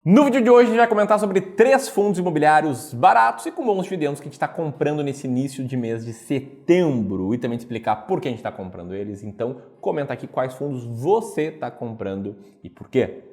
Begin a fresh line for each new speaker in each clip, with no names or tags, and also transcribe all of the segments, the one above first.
No vídeo de hoje a gente vai comentar sobre 3 fundos imobiliários baratos e com bons dividendos que a gente está comprando nesse início de mês de setembro e também explicar por que a gente está comprando eles. Então comenta aqui quais fundos você está comprando e por quê.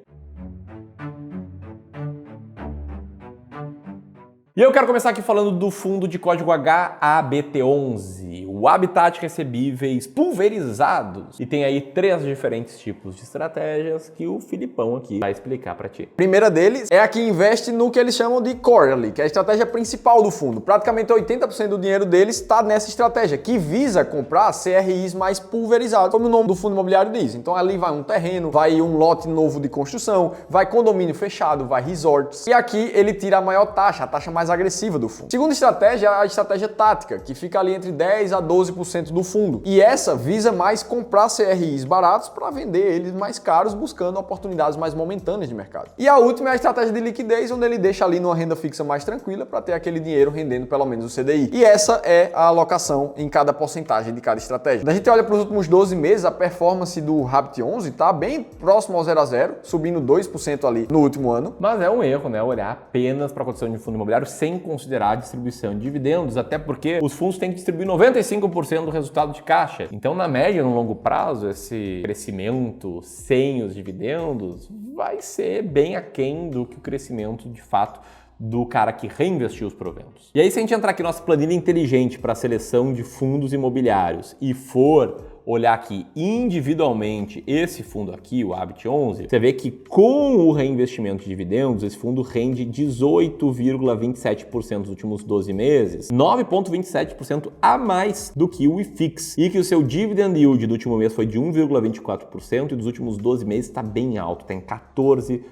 E eu quero começar aqui falando do fundo de código HABT11, o Habitat Recebíveis Pulverizados. E tem aí 3 diferentes tipos de estratégias que o Filipão aqui vai explicar para ti.
A primeira deles é a que investe no que eles chamam de Quarterly, que é a estratégia principal do fundo. Praticamente 80% do dinheiro deles está nessa estratégia, que visa comprar CRIs mais pulverizados, como o nome do fundo imobiliário diz. Então ali vai um terreno, vai um lote novo de construção, vai condomínio fechado, vai resorts. E aqui ele tira a maior taxa, a taxa mais agressiva do fundo. Segunda estratégia é a estratégia tática, que fica ali entre 10 a 12% do fundo. E essa visa mais comprar CRIs baratos para vender eles mais caros, buscando oportunidades mais momentâneas de mercado. E a última é a estratégia de liquidez, onde ele deixa ali numa renda fixa mais tranquila para ter aquele dinheiro rendendo pelo menos o CDI. E essa é a alocação em cada porcentagem de cada estratégia. Quando a gente olha para os últimos 12 meses, a performance do HABT11 está bem próximo ao 0 a 0, subindo 2% ali no último ano.
Mas é um erro, né? Olhar apenas para a cotação de fundo imobiliário sem considerar a distribuição de dividendos, até porque os fundos têm que distribuir 95% do resultado de caixa. Então, na média, no longo prazo, esse crescimento sem os dividendos vai ser bem aquém do que o crescimento, de fato, do cara que reinvestiu os proventos. E aí, se a gente entrar aqui na nossa planilha inteligente para a seleção de fundos imobiliários e for olhar aqui individualmente esse fundo aqui, o HABT11, você vê que com o reinvestimento de dividendos, esse fundo rende 18,27% nos últimos 12 meses, 9,27% a mais do que o IFIX, e que o seu dividend yield do último mês foi de 1,24% e dos últimos 12 meses está bem alto, está em 14,26%.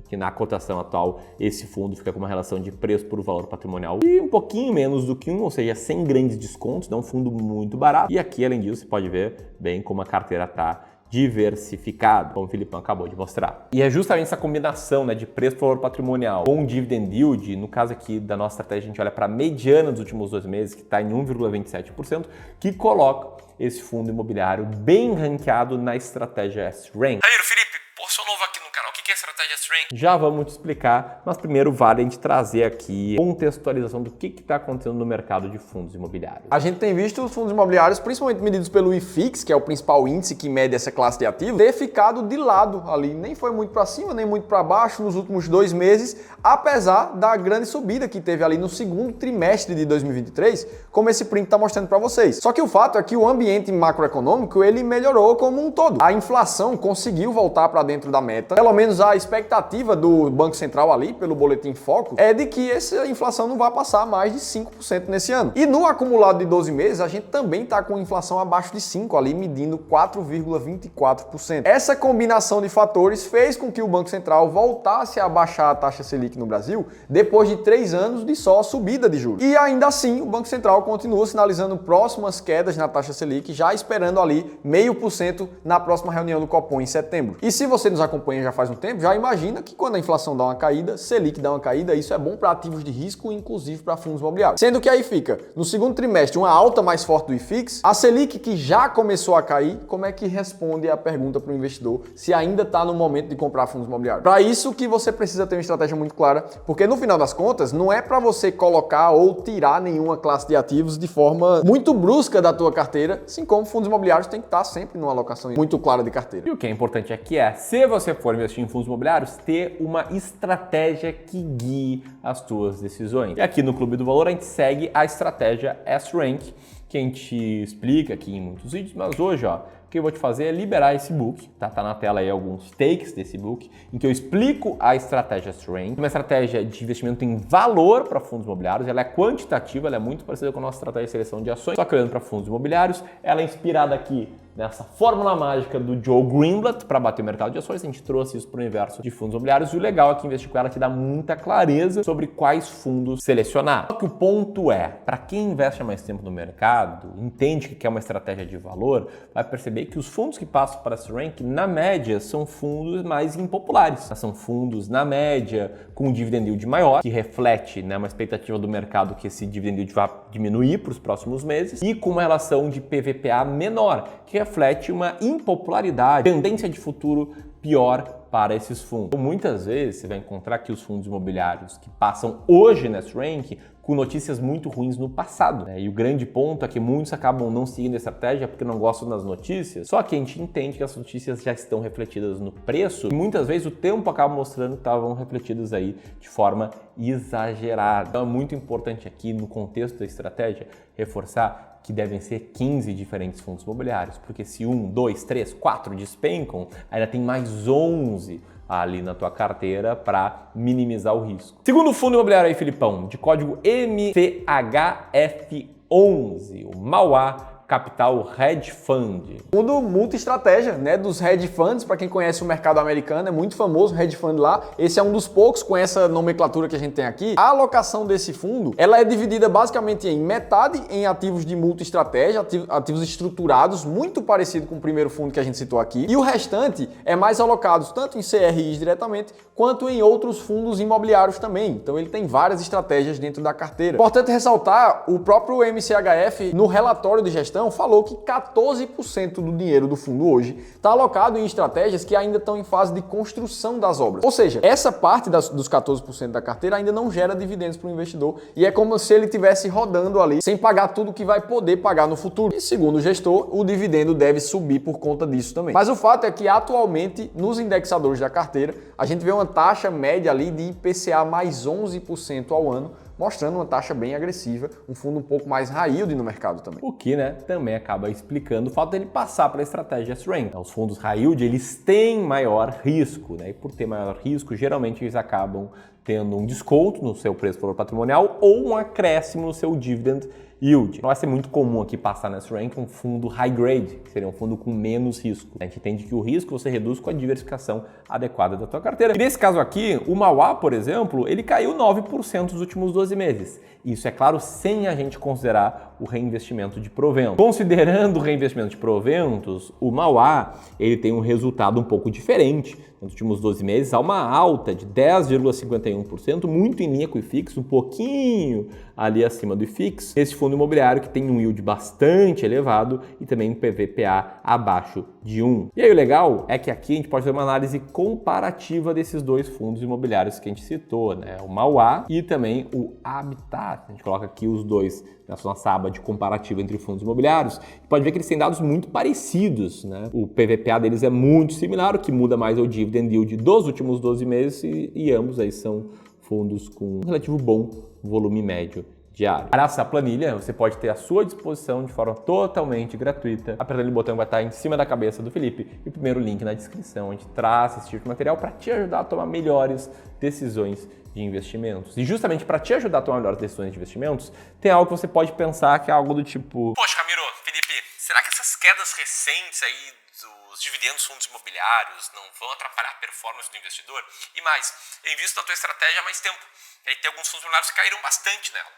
Que na cotação atual, esse fundo fica com uma relação de preço por valor patrimonial e um pouquinho menos do que 1, ou seja, sem grandes descontos, é um fundo muito barato. E aqui, além disso, você pode ver bem como a carteira está diversificado, como o Filipão acabou de mostrar. E é justamente essa combinação, né, de preço por valor patrimonial com dividend yield, no caso aqui da nossa estratégia, a gente olha para a mediana dos últimos 12 meses, que está em 1,27%, que coloca esse fundo imobiliário bem ranqueado na estratégia S-Rank.
Sou novo aqui no canal. O que é estratégia S-Rank?
Já vamos te explicar, mas primeiro vale a gente trazer aqui contextualização do que está acontecendo no mercado de fundos imobiliários.
A gente tem visto os fundos imobiliários, principalmente medidos pelo IFIX, que é o principal índice que mede essa classe de ativos, ter ficado de lado ali. Nem foi muito para cima, nem muito para baixo nos últimos 2 meses, apesar da grande subida que teve ali no segundo trimestre de 2023, como esse print está mostrando para vocês. Só que o fato é que o ambiente macroeconômico ele melhorou como um todo. A inflação conseguiu voltar para dentro da meta. Pelo menos a expectativa do Banco Central ali, pelo Boletim Focus, é de que essa inflação não vai passar mais de 5% nesse ano. E no acumulado de 12 meses, a gente também está com inflação abaixo de 5%, ali medindo 4,24%. Essa combinação de fatores fez com que o Banco Central voltasse a baixar a taxa Selic no Brasil depois de 3 anos de só subida de juros. E ainda assim, o Banco Central continua sinalizando próximas quedas na taxa Selic, já esperando ali 0,5% na próxima reunião do Copom em setembro. E se você nos acompanha já faz um tempo, já imagina que quando a inflação dá uma caída, Selic dá uma caída, isso é bom para ativos de risco, inclusive para fundos imobiliários. Sendo que aí fica, no segundo trimestre, uma alta mais forte do IFIX, a Selic que já começou a cair, como é que responde a pergunta para o investidor se ainda está no momento de comprar fundos imobiliários? Para isso que você precisa ter uma estratégia muito clara, porque no final das contas, não é para você colocar ou tirar nenhuma classe de ativos de forma muito brusca da tua carteira, assim como fundos imobiliários tem que estar sempre numa alocação muito clara de carteira.
E o que é importante aqui é, se você for investir em fundos imobiliários, ter uma estratégia que guie as tuas decisões. E aqui no Clube do Valor a gente segue a estratégia S-Rank, que a gente explica aqui em muitos vídeos, mas hoje, ó, o que eu vou te fazer é liberar esse book, tá na tela aí alguns takes desse book, em que eu explico a estratégia S-Rank, uma estratégia de investimento em valor para fundos imobiliários, ela é quantitativa, ela é muito parecida com a nossa estratégia de seleção de ações, só que olhando para fundos imobiliários, ela é inspirada aqui nessa fórmula mágica do Joe Greenblatt para bater o mercado de ações. A gente trouxe isso para o universo de fundos imobiliários e o legal é que investir com ela te dá muita clareza sobre quais fundos selecionar. Só que o ponto é, para quem investe há mais tempo no mercado, entende que é uma estratégia de valor, vai perceber que os fundos que passam para esse ranking, na média, são fundos mais impopulares. São fundos, na média, com um dividend yield maior, que reflete, né, uma expectativa do mercado que esse dividend yield vai diminuir para os próximos meses, e com uma relação de PVPA menor, que reflete uma impopularidade, tendência de futuro pior para esses fundos. Então, muitas vezes você vai encontrar que os fundos imobiliários que passam hoje nesse ranking com notícias muito ruins no passado, né? E o grande ponto é que muitos acabam não seguindo a estratégia porque não gostam das notícias, só que a gente entende que as notícias já estão refletidas no preço e muitas vezes o tempo acaba mostrando que estavam refletidas aí de forma exagerada. Então é muito importante aqui no contexto da estratégia reforçar que devem ser 15 diferentes fundos imobiliários, porque se 1, 2, 3, 4 despencam, ainda tem mais 11 ali na tua carteira para minimizar o risco. Segundo fundo imobiliário aí, Filipão, de código MCHF11, o Mauá Capital Hedge Fund.
Fundo multi-estratégia, né, dos hedge funds, para quem conhece o mercado americano, é muito famoso o hedge fund lá. Esse é um dos poucos com essa nomenclatura que a gente tem aqui. A alocação desse fundo, ela é dividida basicamente em metade em ativos de multi-estratégia, ativos estruturados, muito parecido com o primeiro fundo que a gente citou aqui, e o restante é mais alocado tanto em CRIs diretamente, quanto em outros fundos imobiliários também. Então ele tem várias estratégias dentro da carteira. Importante ressaltar, o próprio MCHF, no relatório de gestão, falou que 14% do dinheiro do fundo hoje está alocado em estratégias que ainda estão em fase de construção das obras. Ou seja, essa parte dos 14% da carteira ainda não gera dividendos para o investidor e é como se ele estivesse rodando ali sem pagar tudo que vai poder pagar no futuro. E segundo o gestor, o dividendo deve subir por conta disso também. Mas o fato é que atualmente nos indexadores da carteira a gente vê uma taxa média ali de IPCA mais 11% ao ano, mostrando uma taxa bem agressiva, um fundo um pouco mais high yield no mercado também.
O que, né, também acaba explicando o fato dele passar pela estratégia S-Rank. Os fundos high yield, eles têm maior risco, né? E por ter maior risco, geralmente eles acabam tendo um desconto no seu preço valor patrimonial ou um acréscimo no seu dividend yield. Não vai ser muito comum aqui passar nesse ranking um fundo high grade, que seria um fundo com menos risco. A gente entende que o risco você reduz com a diversificação adequada da tua carteira. E nesse caso aqui, o Mauá, por exemplo, ele caiu 9% nos últimos 12 meses. Isso, é claro, sem a gente considerar o reinvestimento de proventos. Considerando o reinvestimento de proventos, o Mauá ele tem um resultado um pouco diferente. Nos últimos 12 meses, há uma alta de 10,51%, muito em linha com o IFIX, um pouquinho ali acima do IFIX. Esse fundo imobiliário que tem um yield bastante elevado e também um PVPA abaixo de 1. E aí o legal é que aqui a gente pode fazer uma análise comparativa desses dois fundos imobiliários que a gente citou, né? O Mauá e também o Habitat. A gente coloca aqui os dois nessa nossa aba de comparativo entre fundos imobiliários, pode ver que eles têm dados muito parecidos, né? O PVPA deles é muito similar, o que muda mais é o dividend yield dos últimos 12 meses e ambos aí são fundos com um relativo bom volume médio diário. Para essa planilha, você pode ter à sua disposição de forma totalmente gratuita. Apertando o botão que vai estar em cima da cabeça do Felipe e o primeiro link na descrição, onde traz esse tipo de material para te ajudar a tomar melhores decisões de investimentos. E justamente para te ajudar a tomar melhores decisões de investimentos, tem algo que você pode pensar que é algo do tipo...
Poxa, Camilo, Felipe, será que essas quedas recentes aí dos dividendos dos fundos imobiliários não vão atrapalhar a performance do investidor? E mais, eu invisto na tua estratégia há mais tempo. E aí tem alguns fundos imobiliários que caíram bastante nela.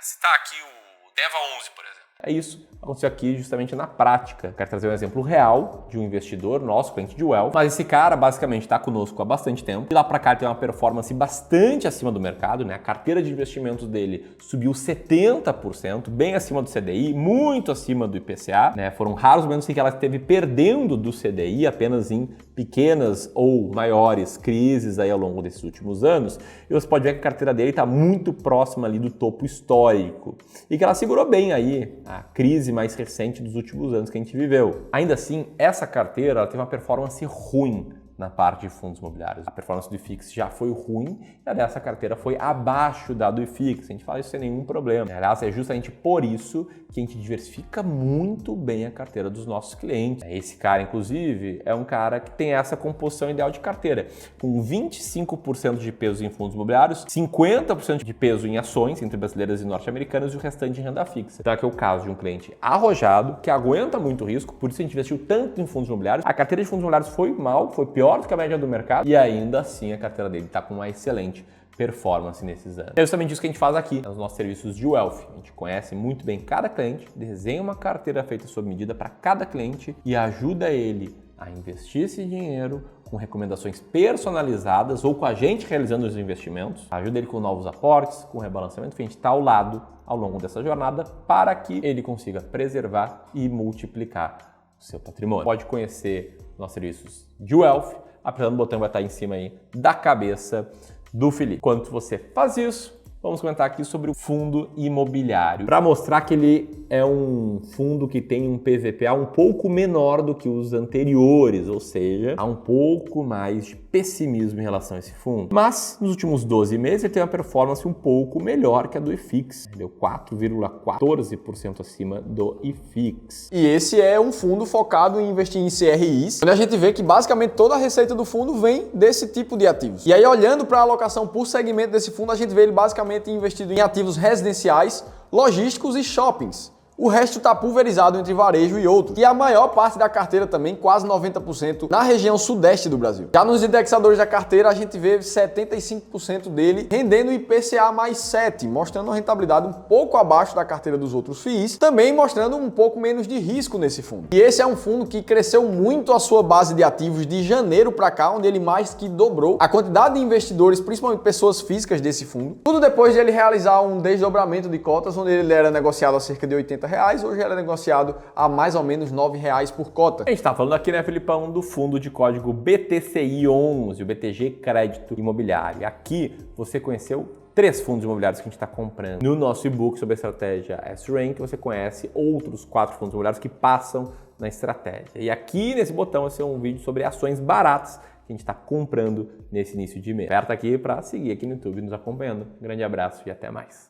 Citar aqui o Deva 11, por exemplo.
É isso, aconteceu aqui justamente na prática. Quero trazer um exemplo real de um investidor, nosso cliente de Wealth, mas esse cara basicamente está conosco há bastante tempo. E lá para cá ele tem uma performance bastante acima do mercado, né? A carteira de investimentos dele subiu 70%, bem acima do CDI, muito acima do IPCA, né? Foram raros momentos em que ela esteve perdendo do CDI, apenas em pequenas ou maiores crises aí ao longo desses últimos anos. E você pode ver que a carteira dele está muito próxima ali do topo histórico e que ela segurou bem aí a crise mais recente dos últimos anos que a gente viveu. Ainda assim, essa carteira ela teve uma performance ruim na parte de fundos imobiliários. A performance do IFIX já foi ruim e a dessa carteira foi abaixo da do IFIX. A gente fala isso sem nenhum problema. Aliás, é justamente por isso que a gente diversifica muito bem a carteira dos nossos clientes. Esse cara, inclusive, é um cara que tem essa composição ideal de carteira, com 25% de peso em fundos imobiliários, 50% de peso em ações entre brasileiras e norte-americanas e o restante em renda fixa. Então, aqui é o caso de um cliente arrojado, que aguenta muito risco, por isso a gente investiu tanto em fundos imobiliários. A carteira de fundos imobiliários foi mal, foi pior do que a média do mercado e ainda assim a carteira dele está com uma excelente performance nesses anos. É justamente isso que a gente faz aqui nos nossos serviços de Wealth. A gente conhece muito bem cada cliente, desenha uma carteira feita sob medida para cada cliente e ajuda ele a investir esse dinheiro com recomendações personalizadas ou com a gente realizando os investimentos. Ajuda ele com novos aportes, com rebalanceamento, que a gente está ao lado ao longo dessa jornada para que ele consiga preservar e multiplicar o seu patrimônio. Pode conhecer nossos serviços de Wealth apertando o botão vai estar em cima aí da cabeça do Felipe. Enquanto você faz isso, vamos comentar aqui sobre o fundo imobiliário, para mostrar que ele é um fundo que tem um PVPA um pouco menor do que os anteriores, ou seja, há um pouco mais de pessimismo em relação a esse fundo. Mas nos últimos 12 meses ele tem uma performance um pouco melhor que a do IFIX, deu 4,14% acima do IFIX.
E esse é um fundo focado em investir em CRIs, onde a gente vê que basicamente toda a receita do fundo vem desse tipo de ativos. E aí, olhando para a alocação por segmento desse fundo, a gente vê ele basicamente investido em ativos residenciais, logísticos e shoppings. O resto está pulverizado entre varejo e outro. E a maior parte da carteira também, quase 90%, na região sudeste do Brasil. Já nos indexadores da carteira, a gente vê 75% dele rendendo IPCA mais 7, mostrando uma rentabilidade um pouco abaixo da carteira dos outros FIIs, também mostrando um pouco menos de risco nesse fundo. E esse é um fundo que cresceu muito a sua base de ativos de janeiro para cá, onde ele mais que dobrou a quantidade de investidores, principalmente pessoas físicas desse fundo. Tudo depois de ele realizar um desdobramento de cotas, onde ele era negociado a cerca de R$80, hoje ele é negociado a mais ou menos R$9 por cota.
A gente está falando aqui, né, Felipão, do fundo de código BTCI11, o BTG Crédito Imobiliário. Aqui você conheceu 3 fundos imobiliários que a gente está comprando. No nosso e-book sobre a estratégia S-Rank, você conhece outros 4 fundos imobiliários que passam na estratégia. E aqui nesse botão vai ser um vídeo sobre ações baratas que a gente está comprando nesse início de mês. Aperta aqui para seguir aqui no YouTube nos acompanhando. Um grande abraço e até mais.